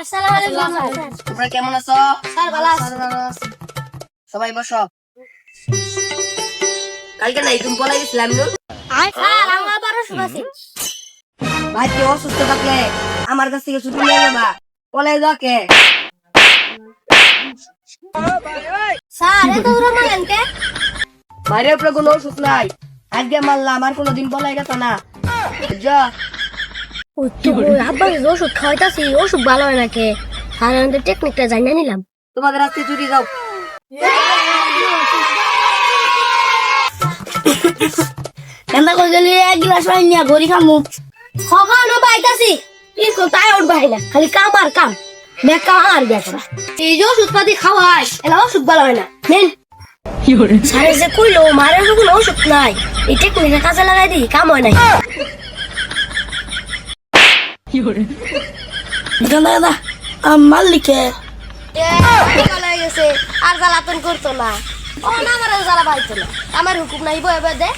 আসসালামু আলাইকুম স্যার। তোমরা কেমন আছো? স্যার ভালো আছি। সবাই বসো। কালকে নাই তুমি বলাই গেছিলাম না? স্যার আমার আবার অসুখ আছে। ভাই কেউ অসুস্থ থাকলে আমার কাছ থেকে ছুটি নিয়ে যাবা। কলেজ যাকে স্যার এত দূর মারলেন কে? বাইরের উপরে কোনো ওষুধ নাই। আজকে মারলাম আর কোনোদিন বলাই গেছে না। যা ওই তো আব্বা যে ওষুধ খাওয়াইতাছি ওষুধ ভালো হয় নাকি? আর আমাদের টেকনিকটা জানিয়ে নিলাম। তোমাদের আজকে ছুটি যাও। কেন্দা কই গেলি এক গ্লাস পানি নিয়ে গড়ি খামু। খাওয়ানো পাইতাছি কিন্তু তাই উঠবা না খালি কাম আর কাম বেকা আর বেকা এই যে ওষুধ পাতি খাওয়াই এলা ওষুধ ভালো হয় না নেন স্যার যে কইলো মারের কোনো ওষুধ নাই এই টেকনিকটা কাজে লাগাই দিই কাম হয় নাই গান্দা গান্দা মালিকে গেছে আর জ্বালাতন করতো না ও না আমার জ্বালা পাইতো না আমার হুকুম নাই বয়ে দে